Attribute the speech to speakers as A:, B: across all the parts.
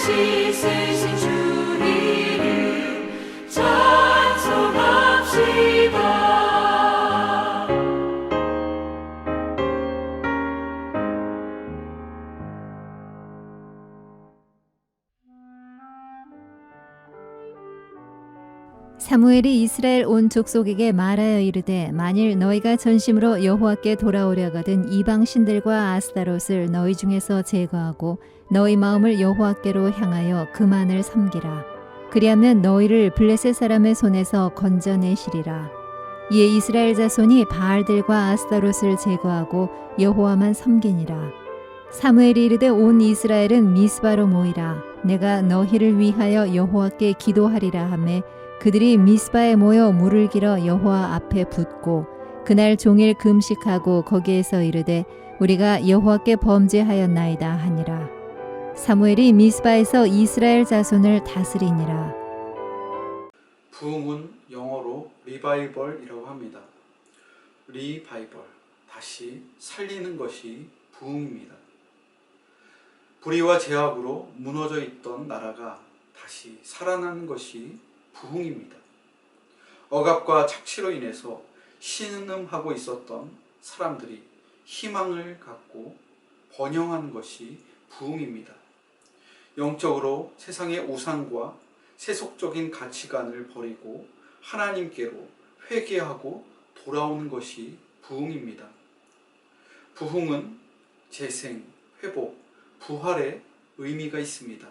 A: 씻으신 주 이름 찬송합시다.
B: 사무엘이 이스라엘 온 족속에게 말하여 이르되 만일 너희가 전심으로 여호와께 돌아오려거든 이방 신들과 아스타롯을 너희 중에서 제거하고 너희 마음을 여호와께로 향하여 그만을 섬기라. 그리하면 너희를 블레셋 사람의 손에서 건져내시리라. 이에 이스라엘 자손이 바알들과 아스타롯을 제거하고 여호와만 섬기니라. 사무엘이 이르되 온 이스라엘은 미스바로 모이라. 내가 너희를 위하여 여호와께 기도하리라 하매 그들이 미스바에 모여 물을 길어 여호와 앞에 붓고 그날 종일 금식하고 거기에서 이르되 우리가 여호와께 범죄하였나이다 하니라. 사무엘이 미스바에서 이스라엘 자손을 다스리니라.
C: 부흥은 영어로 리바이벌이라고 합니다. 리바이벌, 다시 살리는 것이 부흥입니다. 불의와 제약으로 무너져 있던 나라가 다시 살아나는 것이 부흥입니다. 억압과 착취로 인해서 신음하고 있었던 사람들이 희망을 갖고 번영하는 것이 부흥입니다. 영적으로 세상의 우상과 세속적인 가치관을 버리고 하나님께로 회개하고 돌아오는 것이 부흥입니다. 부흥은 재생, 회복, 부활의 의미가 있습니다.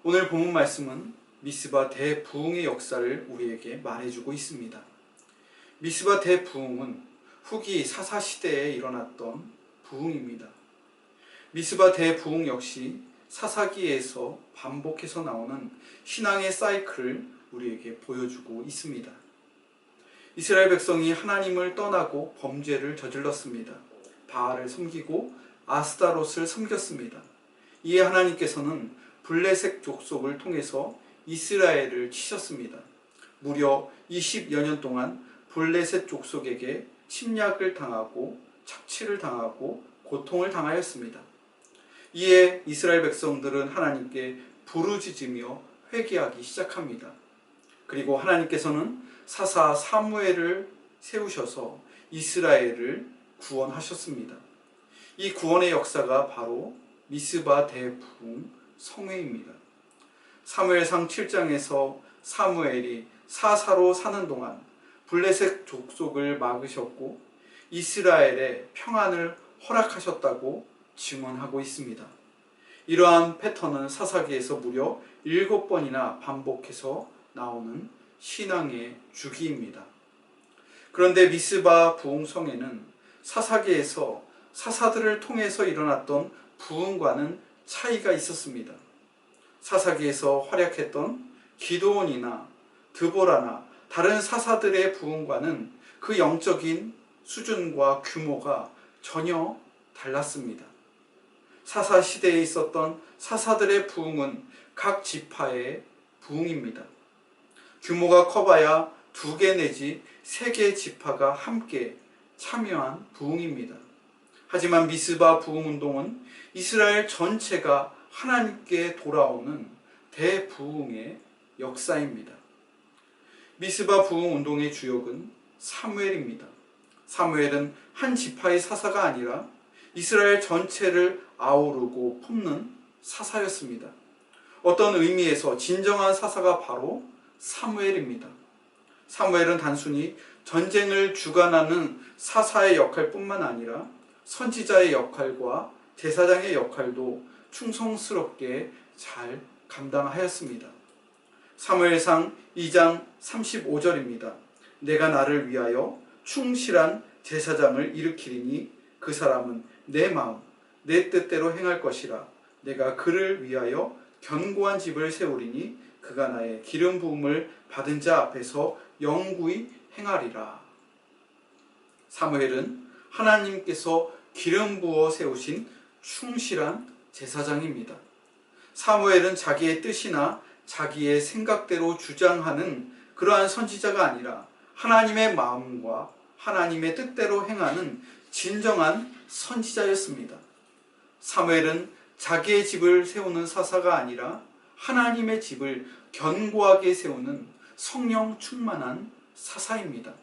C: 오늘 본문 말씀은 미스바 대부흥의 역사를 우리에게 말해주고 있습니다. 미스바 대부흥은 후기 사사시대에 일어났던 부흥입니다. 미스바 대부흥 역시 사사기에서 반복해서 나오는 신앙의 사이클을 우리에게 보여주고 있습니다. 이스라엘 백성이 하나님을 떠나고 범죄를 저질렀습니다. 바알을 섬기고 아스타롯을 섬겼습니다. 이에 하나님께서는 블레셋 족속을 통해서 이스라엘을 치셨습니다. 무려 20여 년 동안 블레셋 족속에게 침략을 당하고 착취를 당하고 고통을 당하였습니다. 이에 이스라엘 백성들은 하나님께 부르짖으며 회개하기 시작합니다. 그리고 하나님께서는 사사 사무엘을 세우셔서 이스라엘을 구원하셨습니다. 이 구원의 역사가 바로 미스바 대부흥 성회입니다. 사무엘상 7장에서 사무엘이 사사로 사는 동안 블레셋 족속을 막으셨고 이스라엘의 평안을 허락하셨다고 증언하고 있습니다. 이러한 패턴은 사사기에서 무려 7번이나 반복해서 나오는 신앙의 주기입니다. 그런데 미스바 부흥성에는 사사기에서 사사들을 통해서 일어났던 부흥과는 차이가 있었습니다. 사사기에서 활약했던 기드온이나 드보라나 다른 사사들의 부흥과는 그 영적인 수준과 규모가 전혀 달랐습니다. 사사 시대에 있었던 사사들의 부흥은 각 지파의 부흥입니다. 규모가 커봐야 2개 내지 3개 지파가 함께 참여한 부흥입니다. 하지만 미스바 부흥운동은 이스라엘 전체가 하나님께 돌아오는 대부흥의 역사입니다. 미스바 부흥운동의 주역은 사무엘입니다. 사무엘은 한 지파의 사사가 아니라 이스라엘 전체를 아우르고 품는 사사였습니다. 어떤 의미에서 진정한 사사가 바로 사무엘입니다. 사무엘은 단순히 전쟁을 주관하는 사사의 역할뿐만 아니라 선지자의 역할과 제사장의 역할도 충성스럽게 잘 감당하였습니다. 사무엘상 2장 35절입니다. 내가 나를 위하여 충실한 제사장을 일으키리니 그 사람은 내 마음, 내 뜻대로 행할 것이라. 내가 그를 위하여 견고한 집을 세우리니 그가 나의 기름 부음을 받은 자 앞에서 영구히 행하리라. 사무엘은 하나님께서 기름 부어 세우신 충실한 제사장입니다. 사무엘은 자기의 뜻이나 자기의 생각대로 주장하는 그러한 선지자가 아니라 하나님의 마음과 하나님의 뜻대로 행하는 진정한 선지자였습니다. 사무엘은 자기의 집을 세우는 사사가 아니라 하나님의 집을 견고하게 세우는 성령 충만한 사사입니다.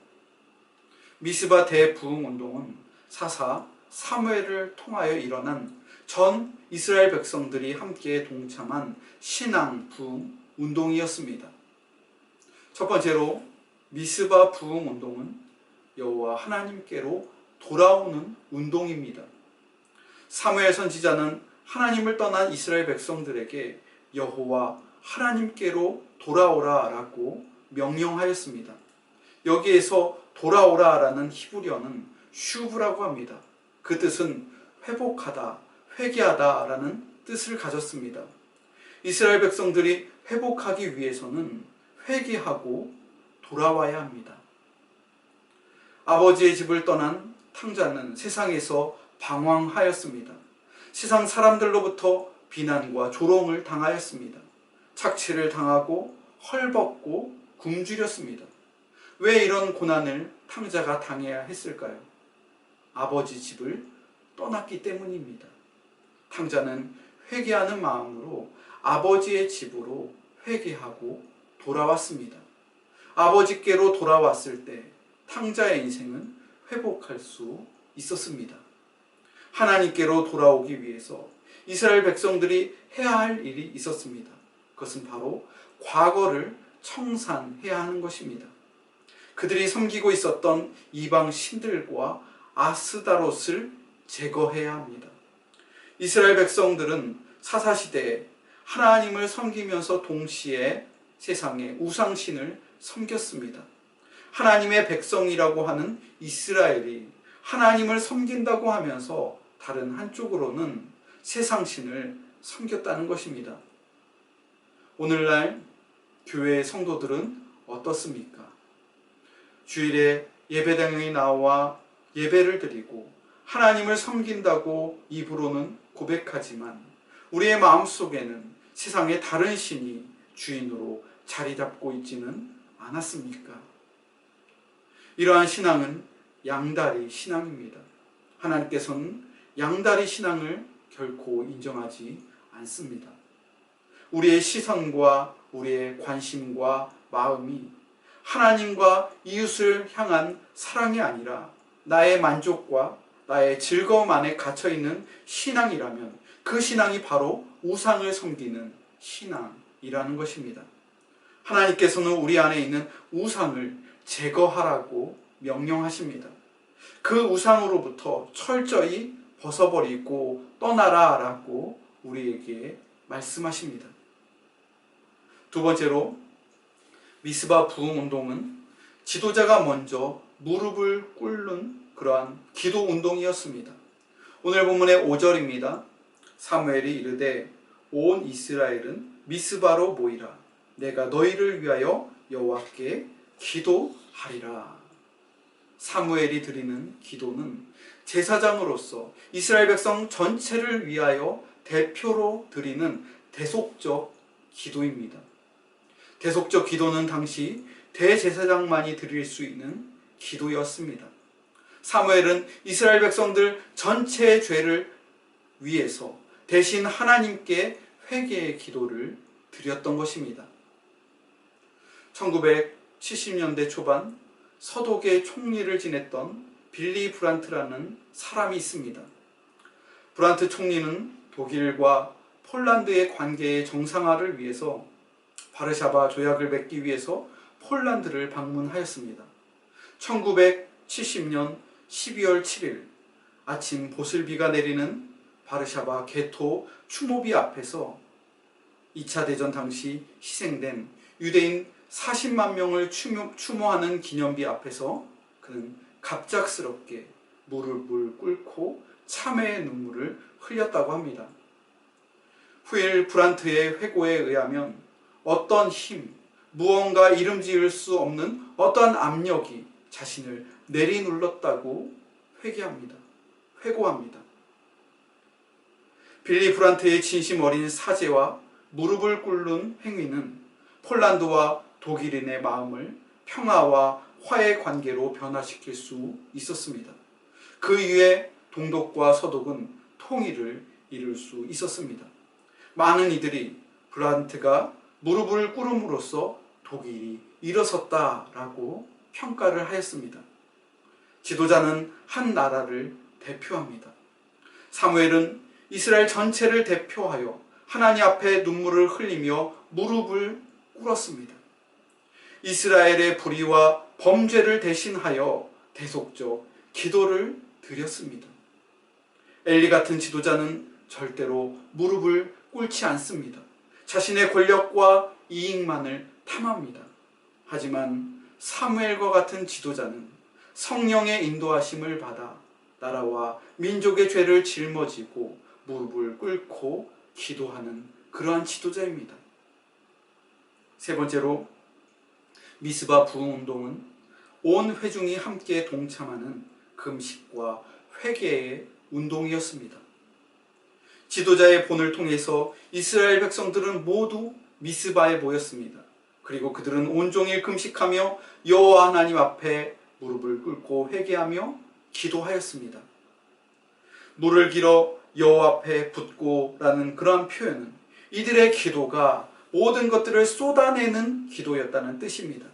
C: 미스바 대부흥 운동은 사사 사무엘을 통하여 일어난 전 이스라엘 백성들이 함께 동참한 신앙 부흥 운동이었습니다. 첫 번째로 미스바 부흥 운동은 여호와 하나님께로 돌아오는 운동입니다. 사무엘 선지자는 하나님을 떠난 이스라엘 백성들에게 여호와 하나님께로 돌아오라 라고 명령하였습니다. 여기에서 돌아오라 라는 히브리어는 슈브라고 합니다. 그 뜻은 회복하다, 회개하다 라는 뜻을 가졌습니다. 이스라엘 백성들이 회복하기 위해서는 회개하고 돌아와야 합니다. 아버지의 집을 떠난 탕자는 세상에서 방황하였습니다. 세상 사람들로부터 비난과 조롱을 당하였습니다. 착취를 당하고 헐벗고 굶주렸습니다. 왜 이런 고난을 탕자가 당해야 했을까요? 아버지 집을 떠났기 때문입니다. 탕자는 회개하는 마음으로 아버지의 집으로 회개하고 돌아왔습니다. 아버지께로 돌아왔을 때 탕자의 인생은 회복할 수 있었습니다. 하나님께로 돌아오기 위해서 이스라엘 백성들이 해야 할 일이 있었습니다. 그것은 바로 과거를 청산해야 하는 것입니다. 그들이 섬기고 있었던 이방 신들과 아스다롯을 제거해야 합니다. 이스라엘 백성들은 사사시대에 하나님을 섬기면서 동시에 세상의 우상신을 섬겼습니다. 하나님의 백성이라고 하는 이스라엘이 하나님을 섬긴다고 하면서 다른 한쪽으로는 세상신을 섬겼다는 것입니다. 오늘날 교회의 성도들은 어떻습니까? 주일에 예배당에 나와 예배를 드리고 하나님을 섬긴다고 입으로는 고백하지만 우리의 마음속에는 세상의 다른 신이 주인으로 자리 잡고 있지는 않았습니까? 이러한 신앙은 양다리 신앙입니다. 하나님께서는 양다리 신앙을 결코 인정하지 않습니다. 우리의 시선과 우리의 관심과 마음이 하나님과 이웃을 향한 사랑이 아니라 나의 만족과 나의 즐거움 안에 갇혀있는 신앙이라면 그 신앙이 바로 우상을 섬기는 신앙이라는 것입니다. 하나님께서는 우리 안에 있는 우상을 제거하라고 명령하십니다. 그 우상으로부터 철저히 벗어버리고 떠나라 라고 우리에게 말씀하십니다. 두 번째로 미스바 부흥 운동은 지도자가 먼저 무릎을 꿇는 그러한 기도 운동이었습니다. 오늘 본문의 5절입니다. 사무엘이 이르되 온 이스라엘은 미스바로 모이라. 내가 너희를 위하여 여호와께 기도하리라. 사무엘이 드리는 기도는 제사장으로서 이스라엘 백성 전체를 위하여 대표로 드리는 대속적 기도입니다. 대속적 기도는 당시 대제사장만이 드릴 수 있는 기도였습니다. 사무엘은 이스라엘 백성들 전체의 죄를 위해서 대신 하나님께 회개의 기도를 드렸던 것입니다. 1970년대 초반 서독의 총리를 지냈던 빌리 브란트라는 사람이 있습니다. 브란트 총리는 독일과 폴란드의 관계의 정상화를 위해서 바르샤바 조약을 맺기 위해서 폴란드를 방문하였습니다. 1970년 12월 7일 아침 보슬비가 내리는 바르샤바 게토 추모비 앞에서 2차 대전 당시 희생된 유대인 40만 명을 추모하는 기념비 앞에서 그는 갑작스럽게 무릎을 꿇고 참회의 눈물을 흘렸다고 합니다. 후일 브란트의 회고에 의하면 어떤 힘, 무언가 이름 지을 수 없는 어떠한 압력이 자신을 내리눌렀다고 회고합니다. 빌리 브란트의 진심 어린 사죄와 무릎을 꿇는 행위는 폴란드와 독일인의 마음을 평화와 화해 관계로 변화시킬 수 있었습니다. 그 이후에 동독과 서독은 통일을 이룰 수 있었습니다. 많은 이들이 브란트가 무릎을 꿇음으로써 독일이 일어섰다라고 평가를 하였습니다. 지도자는 한 나라를 대표합니다. 사무엘은 이스라엘 전체를 대표하여 하나님 앞에 눈물을 흘리며 무릎을 꿇었습니다. 이스라엘의 불의와 범죄를 대신하여 대속적 기도를 드렸습니다. 엘리 같은 지도자는 절대로 무릎을 꿇지 않습니다. 자신의 권력과 이익만을 탐합니다. 하지만 사무엘과 같은 지도자는 성령의 인도하심을 받아 나라와 민족의 죄를 짊어지고 무릎을 꿇고 기도하는 그러한 지도자입니다. 세 번째로 미스바 부흥운동은 온 회중이 함께 동참하는 금식과 회개의 운동이었습니다. 지도자의 본을 통해서 이스라엘 백성들은 모두 미스바에 모였습니다. 그리고 그들은 온종일 금식하며 여호와 하나님 앞에 무릎을 꿇고 회개하며 기도하였습니다. 물을 길어 여호와 앞에 붓고라는 그러한 표현은 이들의 기도가 모든 것들을 쏟아내는 기도였다는 뜻입니다.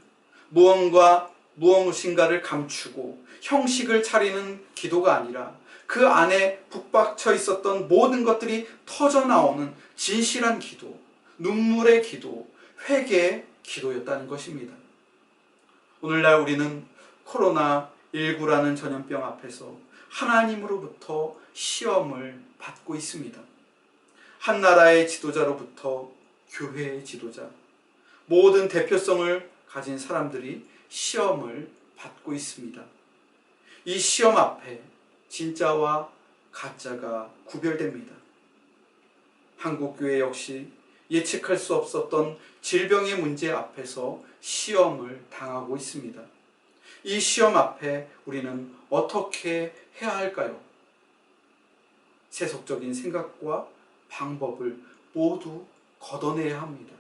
C: 무엇인가를 감추고 형식을 차리는 기도가 아니라 그 안에 북박혀 있었던 모든 것들이 터져나오는 진실한 기도, 눈물의 기도, 회개의 기도였다는 것입니다. 오늘날 우리는 코로나19라는 전염병 앞에서 하나님으로부터 시험을 받고 있습니다. 한 나라의 지도자로부터 교회의 지도자, 모든 대표성을 가진 사람들이 시험을 받고 있습니다. 이 시험 앞에 진짜와 가짜가 구별됩니다. 한국교회 역시 예측할 수 없었던 질병의 문제 앞에서 시험을 당하고 있습니다. 이 시험 앞에 우리는 어떻게 해야 할까요? 세속적인 생각과 방법을 모두 걷어내야 합니다.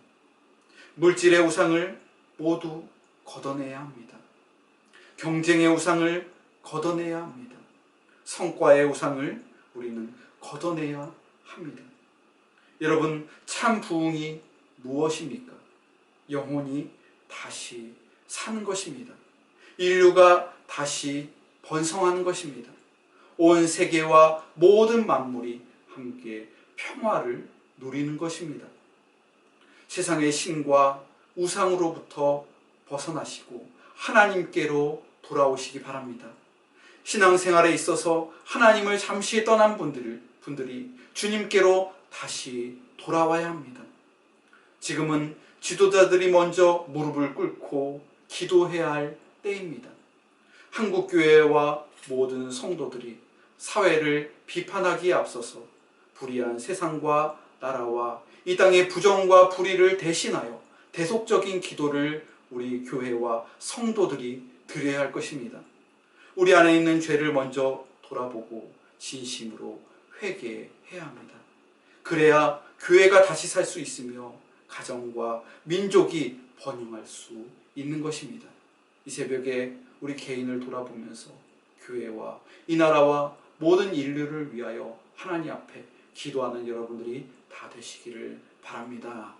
C: 물질의 우상을 모두 걷어내야 합니다. 경쟁의 우상을 걷어내야 합니다. 성과의 우상을 우리는 걷어내야 합니다. 여러분, 참 부흥이 무엇입니까? 영혼이 다시 사는 것입니다. 인류가 다시 번성하는 것입니다. 온 세계와 모든 만물이 함께 평화를 누리는 것입니다. 세상의 신과 우상으로부터 벗어나시고 하나님께로 돌아오시기 바랍니다. 신앙생활에 있어서 하나님을 잠시 떠난 분들이 주님께로 다시 돌아와야 합니다. 지금은 지도자들이 먼저 무릎을 꿇고 기도해야 할 때입니다. 한국교회와 모든 성도들이 사회를 비판하기에 앞서서 불의한 세상과 나라와 이 땅의 부정과 불의를 대신하여 대속적인 기도를 우리 교회와 성도들이 드려야 할 것입니다. 우리 안에 있는 죄를 먼저 돌아보고 진심으로 회개해야 합니다. 그래야 교회가 다시 살 수 있으며 가정과 민족이 번영할 수 있는 것입니다. 이 새벽에 우리 개인을 돌아보면서 교회와 이 나라와 모든 인류를 위하여 하나님 앞에 기도하는 여러분들이 다 되시기를 바랍니다.